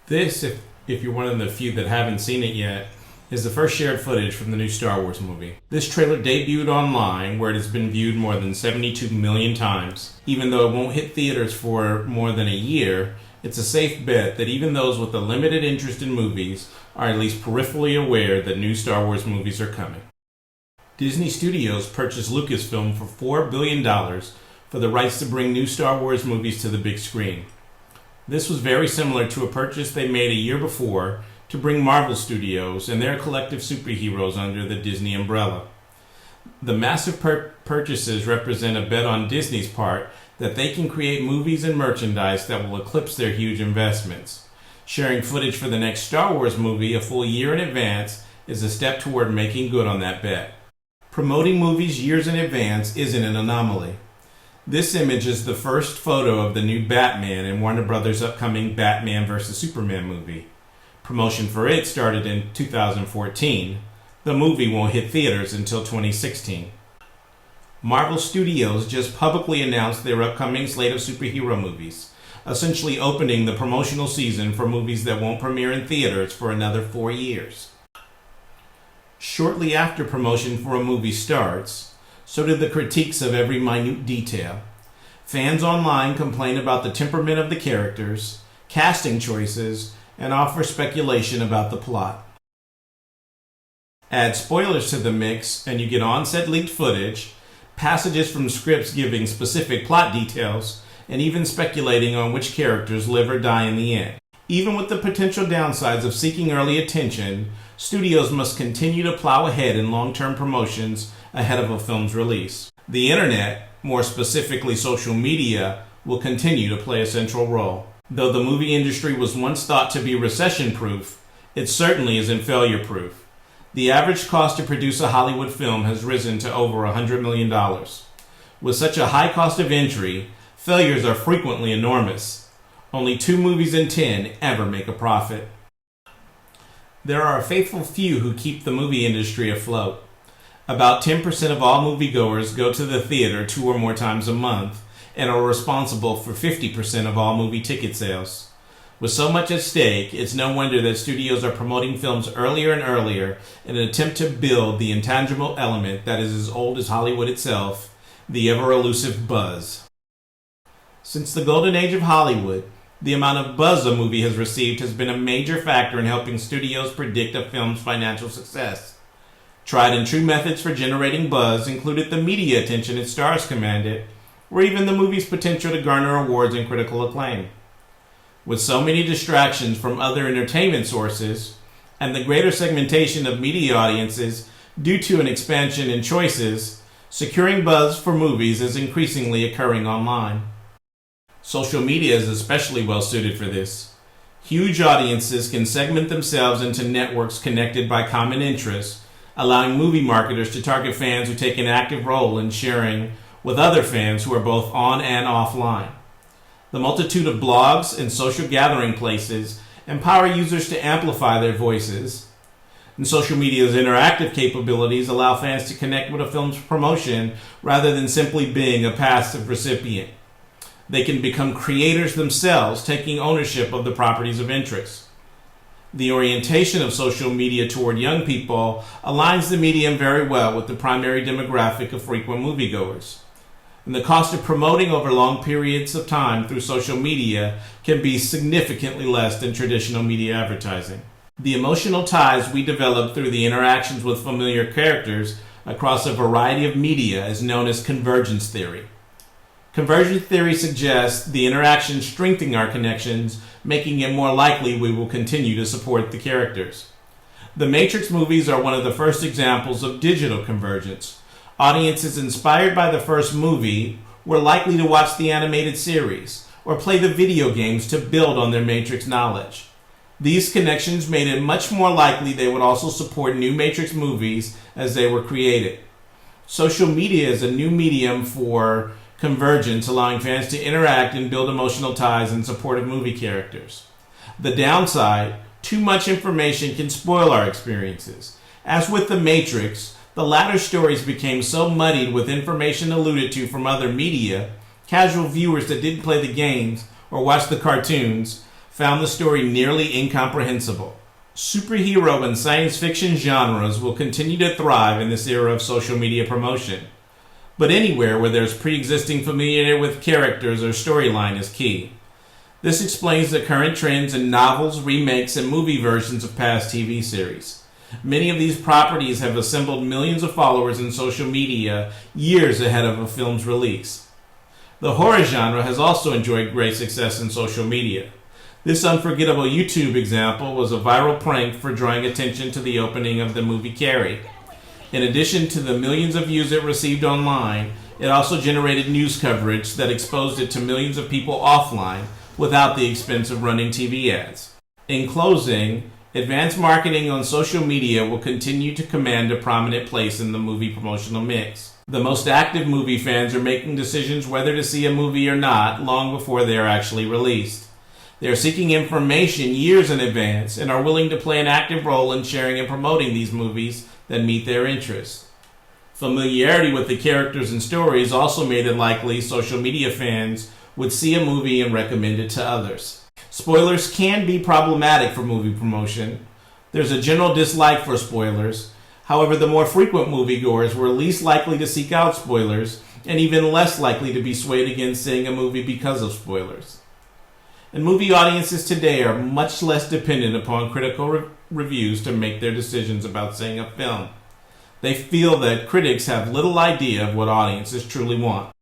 This, if you're one of the few that haven't seen it yet, is the first shared footage from the new Star Wars movie. This trailer debuted online, where it has been viewed more than 72 million times. Even though it won't hit theaters for more than a year, it's a safe bet that even those with a limited interest in movies are at least peripherally aware that new Star Wars movies are coming. Disney Studios purchased Lucasfilm for $4 billion for the rights to bring new Star Wars movies to the big screen. This was very similar to a purchase they made a year before to bring Marvel Studios and their collective superheroes under the Disney umbrella. The massive purchases represent a bet on Disney's part that they can create movies and merchandise that will eclipse their huge investments. Sharing footage for the next Star Wars movie a full year in advance is a step toward making good on that bet. Promoting movies years in advance isn't an anomaly. This image is the first photo of the new Batman in Warner Brothers' upcoming Batman vs. Superman movie. Promotion for it started in 2014. The movie won't hit theaters until 2016. Marvel Studios just publicly announced their upcoming slate of superhero movies, essentially opening the promotional season for movies that won't premiere in theaters for another 4 years. Shortly after promotion for a movie starts, so did the critiques of every minute detail. Fans online complain about the temperament of the characters, casting choices, and offer speculation about the plot. Add spoilers to the mix, and you get on-set leaked footage, passages from scripts giving specific plot details, and even speculating on which characters live or die in the end. Even with the potential downsides of seeking early attention, studios must continue to plow ahead in long-term promotions ahead of a film's release. The internet, more specifically social media, will continue to play a central role. Though the movie industry was once thought to be recession-proof, it certainly isn't failure-proof. The average cost to produce a Hollywood film has risen to over $100 million. With such a high cost of entry, failures are frequently enormous. Only 2 movies in 10 ever make a profit. There are a faithful few who keep the movie industry afloat. About 10% of all moviegoers go to the theater 2 or more times a month and are responsible for 50% of all movie ticket sales. With so much at stake, it's no wonder that studios are promoting films earlier and earlier in an attempt to build the intangible element that is as old as Hollywood itself, the ever-elusive buzz. Since the golden age of Hollywood, the amount of buzz a movie has received has been a major factor in helping studios predict a film's financial success. Tried and true methods for generating buzz included the media attention its stars commanded, or even the movie's potential to garner awards and critical acclaim. With so many distractions from other entertainment sources, and the greater segmentation of media audiences due to an expansion in choices, securing buzz for movies is increasingly occurring online. Social media is especially well suited for this. Huge audiences can segment themselves into networks connected by common interests, allowing movie marketers to target fans who take an active role in sharing with other fans who are both on and offline. The multitude of blogs and social gathering places empower users to amplify their voices, and social media's interactive capabilities allow fans to connect with a film's promotion rather than simply being a passive recipient. They can become creators themselves, taking ownership of the properties of interest. The orientation of social media toward young people aligns the medium very well with the primary demographic of frequent moviegoers. And the cost of promoting over long periods of time through social media can be significantly less than traditional media advertising. The emotional ties we develop through the interactions with familiar characters across a variety of media is known as convergence theory. Convergence theory suggests the interaction strengthening our connections, making it more likely we will continue to support the characters. The Matrix movies are one of the first examples of digital convergence. Audiences inspired by the first movie were likely to watch the animated series or play the video games to build on their Matrix knowledge. These connections made it much more likely they would also support new Matrix movies as they were created. Social media is a new medium for convergence, allowing fans to interact and build emotional ties in support of movie characters. The downside, too much information can spoil our experiences. As with The Matrix, the latter stories became so muddied with information alluded to from other media, casual viewers that didn't play the games or watch the cartoons found the story nearly incomprehensible. Superhero and science fiction genres will continue to thrive in this era of social media promotion, but anywhere where there's pre-existing familiarity with characters or storyline is key. This explains the current trends in novels, remakes, and movie versions of past TV series. Many of these properties have assembled millions of followers in social media years ahead of a film's release. The horror genre has also enjoyed great success in social media. This unforgettable YouTube example was a viral prank for drawing attention to the opening of the movie Carrie. In addition to the millions of views it received online, it also generated news coverage that exposed it to millions of people offline without the expense of running TV ads. In closing, advanced marketing on social media will continue to command a prominent place in the movie promotional mix. The most active movie fans are making decisions whether to see a movie or not long before they are actually released. They are seeking information years in advance and are willing to play an active role in sharing and promoting these movies that meet their interests. Familiarity with the characters and stories also made it likely social media fans would see a movie and recommend it to others. Spoilers can be problematic for movie promotion. There's a general dislike for spoilers. However, the more frequent moviegoers were least likely to seek out spoilers and even less likely to be swayed against seeing a movie because of spoilers. And movie audiences today are much less dependent upon critical reviews to make their decisions about seeing a film. They feel that critics have little idea of what audiences truly want.